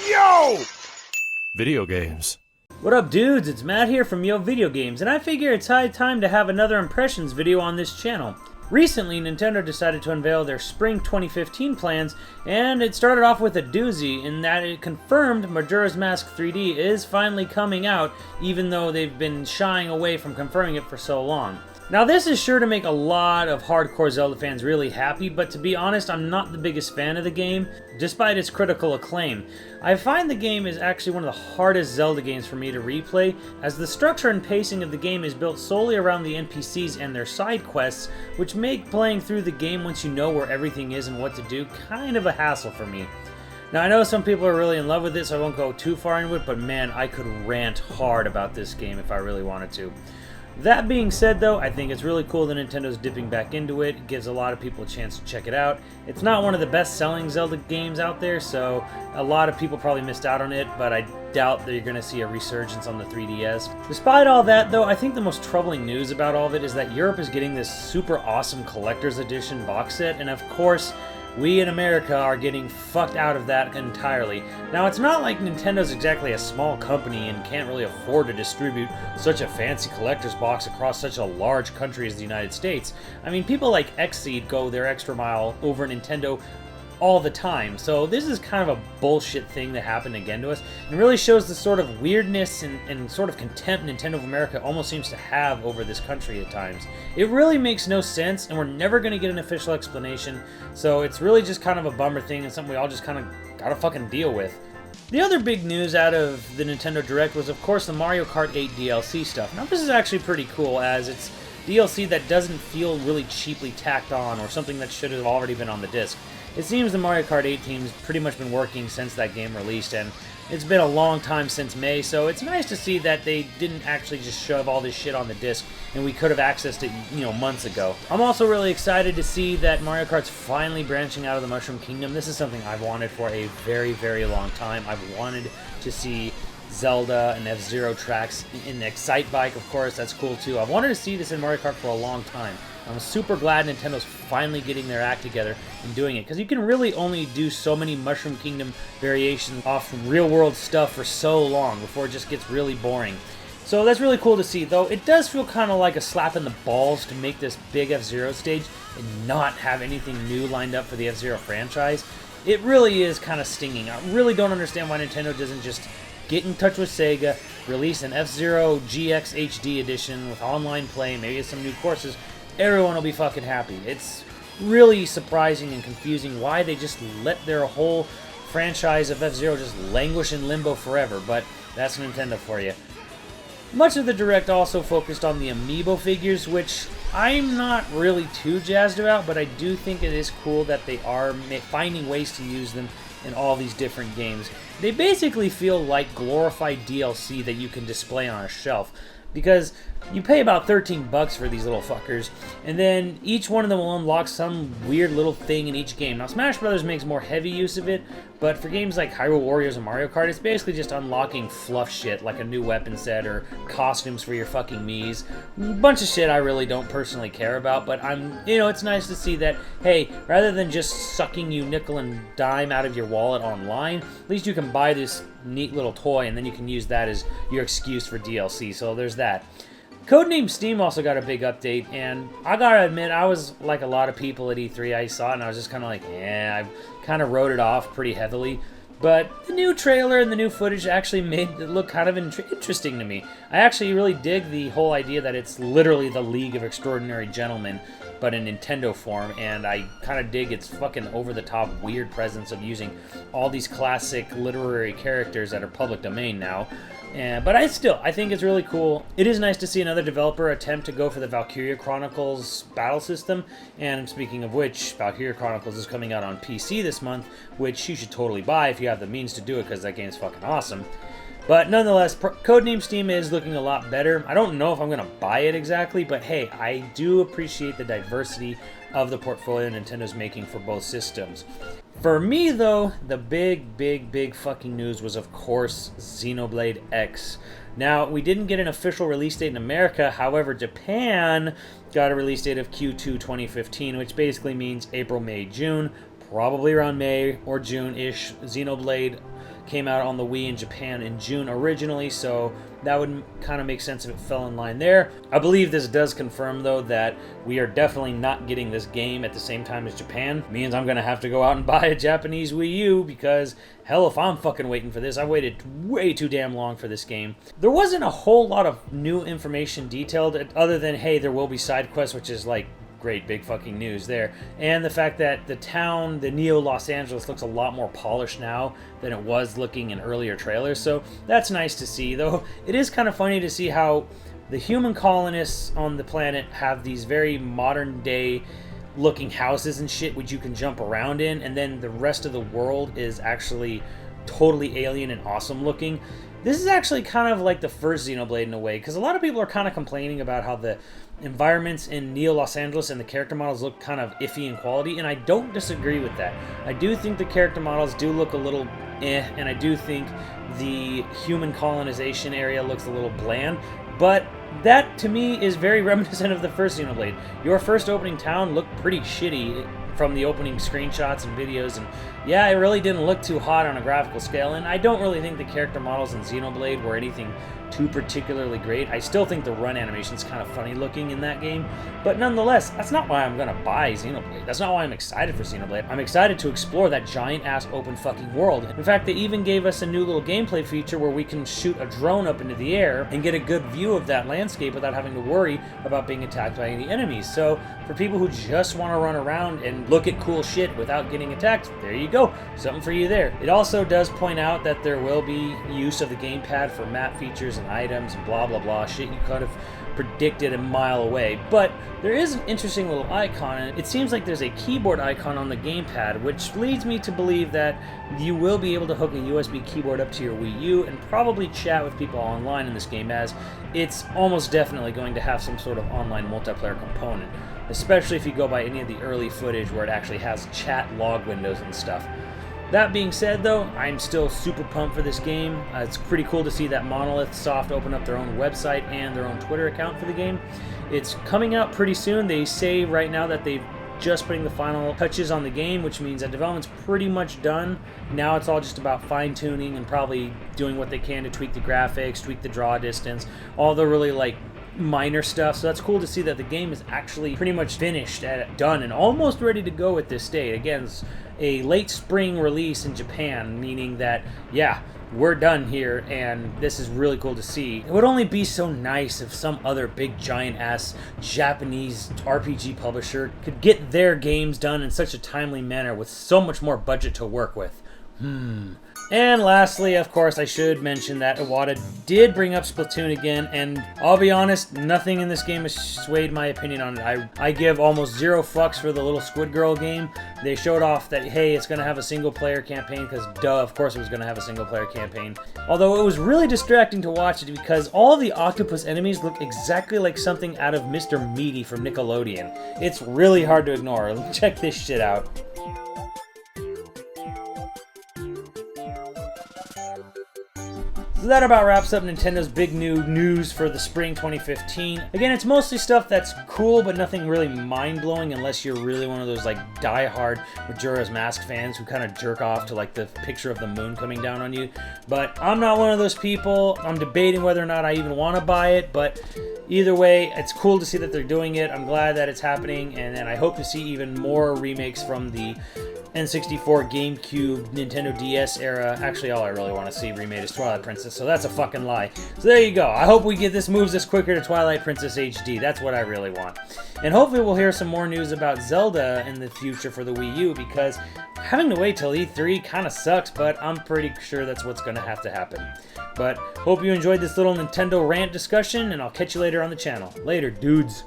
Yo! Video games. What up, dudes? It's Matt here from YoVideogames, and I figure it's high time to have another impressions video on this channel. Recently, Nintendo decided to unveil their Spring 2015 plans, and it started off with a doozy in that it confirmed Majora's Mask 3D is finally coming out, even though they've been shying away from confirming it for so long. Now, this is sure to make a lot of hardcore Zelda fans really happy, but to be honest, I'm not the biggest fan of the game, despite its critical acclaim. I find the game is actually one of the hardest Zelda games for me to replay, as the structure and pacing of the game is built solely around the NPCs and their side quests, which make playing through the game once you know where everything is and what to do kind of a hassle for me. Now, I know some people are really in love with it, so I won't go too far into it, but man, I could rant hard about this game if I really wanted to. That being said, though, I think it's really cool that Nintendo's dipping back into it. It gives a lot of people a chance to check it out. It's not one of the best-selling Zelda games out there, so a lot of people probably missed out on it, but I doubt that you're going to see a resurgence on the 3DS. Despite all that, though, I think the most troubling news about all of it is that Europe is getting this super awesome collector's edition box set, and of course, we in America are getting fucked out of that entirely. Now, it's not like Nintendo's exactly a small company and can't really afford to distribute such a fancy collector's box across such a large country as the United States. I mean, people like Xseed go their extra mile over Nintendo all the time, so this is kind of a bullshit thing that happened again to us, and really shows the sort of weirdness and sort of contempt Nintendo of America almost seems to have over this country at times. It really makes no sense, and we're never going to get an official explanation, so it's really just kind of a bummer thing and something we all just kind of gotta fucking deal with. The other big news out of the Nintendo Direct was, of course, the Mario Kart 8 DLC stuff. Now, this is actually pretty cool, as it's DLC that doesn't feel really cheaply tacked on or something that should have already been on the disc. It seems the Mario Kart 8 team's pretty much been working since that game released, and it's been a long time since May, so it's nice to see that they didn't actually just shove all this shit on the disc, and we could have accessed it, months ago. I'm also really excited to see that Mario Kart's finally branching out of the Mushroom Kingdom. This is something I've wanted for a very, very long time. I've wanted to see Zelda and F-Zero tracks in Excite Bike, of course, that's cool too. I've wanted to see this in Mario Kart for a long time. I'm super glad Nintendo's finally getting their act together and doing it, because you can really only do so many Mushroom Kingdom variations off real-world stuff for so long before it just gets really boring. So that's really cool to see, though it does feel kind of like a slap in the balls to make this big F-Zero stage and not have anything new lined up for the F-Zero franchise. It really is kind of stinging. I really don't understand why Nintendo doesn't just get in touch with Sega, release an F-Zero GX HD edition with online play, maybe some new courses. Everyone will be fucking happy. It's really surprising and confusing why they just let their whole franchise of F-Zero just languish in limbo forever, but that's Nintendo for you. Much of the Direct also focused on the Amiibo figures, which I'm not really too jazzed about, but I do think it is cool that they are finding ways to use them in all these different games. They basically feel like glorified DLC that you can display on a shelf, because you pay about $13 for these little fuckers, and then each one of them will unlock some weird little thing in each game. Now, Smash Brothers makes more heavy use of it, but for games like Hyrule Warriors and Mario Kart, it's basically just unlocking fluff shit, like a new weapon set or costumes for your fucking Miis. A bunch of shit I really don't personally care about, but it's nice to see that, hey, rather than just sucking you nickel and dime out of your wallet online, at least you can buy this neat little toy, and then you can use that as your excuse for DLC, so there's that. Codename Steam also got a big update, and I gotta admit, I was like a lot of people at E3. I saw it, and I was just kind of like, I kind of wrote it off pretty heavily. But the new trailer and the new footage actually made it look kind of interesting to me. I actually really dig the whole idea that it's literally the League of Extraordinary Gentlemen, but in Nintendo form, and I kind of dig its fucking over-the-top weird presence of using all these classic literary characters that are public domain now. But I think it's really cool. It is nice to see another developer attempt to go for the Valkyria Chronicles battle system, and speaking of which, Valkyria Chronicles is coming out on PC this month, which you should totally buy if you have the means to do it, because that game's fucking awesome. But nonetheless, Codename Steam is looking a lot better. I don't know if I'm going to buy it exactly, but hey, I do appreciate the diversity of the portfolio Nintendo's making for both systems. For me, though, the big fucking news was, of course, Xenoblade X. Now, we didn't get an official release date in America, however, Japan got a release date of Q2 2015, which basically means April, May, June, probably around May or June-ish. Xenoblade came out on the Wii in Japan in June originally, so that would kind of make sense if it fell in line there. I believe this does confirm, though, that we are definitely not getting this game at the same time as Japan. It means I'm going to have to go out and buy a Japanese Wii U because, hell, if I'm fucking waiting for this, I waited way too damn long for this game. There wasn't a whole lot of new information detailed other than, hey, there will be side quests, which is like great big fucking news there. And the fact that the town, the Neo Los Angeles, looks a lot more polished now than it was looking in earlier trailers. So that's nice to see, though it is kind of funny to see how the human colonists on the planet have these very modern day looking houses and shit which you can jump around in, and then the rest of the world is actually totally alien and awesome looking. This is actually kind of like the first Xenoblade in a way, because a lot of people are kind of complaining about how the environments in Neo Los Angeles and the character models look kind of iffy in quality, and I don't disagree with that. I do think the character models do look a little and I do think the human colonization area looks a little bland, but that to me is very reminiscent of the first Xenoblade. Your first opening town looked pretty shitty from the opening screenshots and videos, and yeah, it really didn't look too hot on a graphical scale, and I don't really think the character models in Xenoblade were anything too particularly great. I still think the run animation's kind of funny looking in that game, but nonetheless, that's not why I'm gonna buy Xenoblade. That's not why I'm excited for Xenoblade. I'm excited to explore that giant-ass open fucking world. In fact, they even gave us a new little gameplay feature where we can shoot a drone up into the air and get a good view of that landscape without having to worry about being attacked by any enemies. So, for people who just want to run around and look at cool shit without getting attacked, there you go. Something for you there. It also does point out that there will be use of the gamepad for map features and items and blah blah blah, shit you could have predicted a mile away. But there is an interesting little icon, and it seems like there's a keyboard icon on the gamepad, which leads me to believe that you will be able to hook a USB keyboard up to your Wii U and probably chat with people online in this game, as it's almost definitely going to have some sort of online multiplayer component, especially if you go by any of the early footage where it actually has chat log windows and stuff. That being said, though, I'm still super pumped for this game. It's pretty cool to see that Monolith Soft open up their own website and their own Twitter account for the game. It's coming out pretty soon. They say right now that they've just putting the final touches on the game, which means that development's pretty much done. Now it's all just about fine-tuning and probably doing what they can to tweak the graphics, tweak the draw distance, all the really, like, minor stuff. So that's cool to see that the game is actually pretty much finished, done, and almost ready to go at this state. Again, it's a late spring release in Japan, meaning that, yeah, we're done here, and this is really cool to see. It would only be so nice if some other big giant-ass Japanese RPG publisher could get their games done in such a timely manner with so much more budget to work with. And lastly, of course, I should mention that Iwata did bring up Splatoon again, and I'll be honest, nothing in this game has swayed my opinion on it. I give almost zero fucks for the little Squid Girl game. They showed off that, hey, it's going to have a single-player campaign, because duh, of course it was going to have a single-player campaign. Although it was really distracting to watch it because all the octopus enemies look exactly like something out of Mr. Meaty from Nickelodeon. It's really hard to ignore. Check this shit out. So that about wraps up Nintendo's big new news for the spring 2015. Again, it's mostly stuff that's cool, but nothing really mind-blowing unless you're really one of those like die-hard Majora's Mask fans who kind of jerk off to like the picture of the moon coming down on you. But I'm not one of those people. I'm debating whether or not I even want to buy it, but either way, it's cool to see that they're doing it. I'm glad that it's happening, and I hope to see even more remakes from the N64, GameCube, Nintendo DS era. Actually, all I really want to see remade is Twilight Princess, so that's a fucking lie. So there you go. I hope we get this moves us quicker to Twilight Princess HD. That's what I really want. And hopefully we'll hear some more news about Zelda in the future for the Wii U, because having to wait till E3 kind of sucks, but I'm pretty sure that's what's going to have to happen. But hope you enjoyed this little Nintendo rant discussion, and I'll catch you later on the channel. Later, dudes.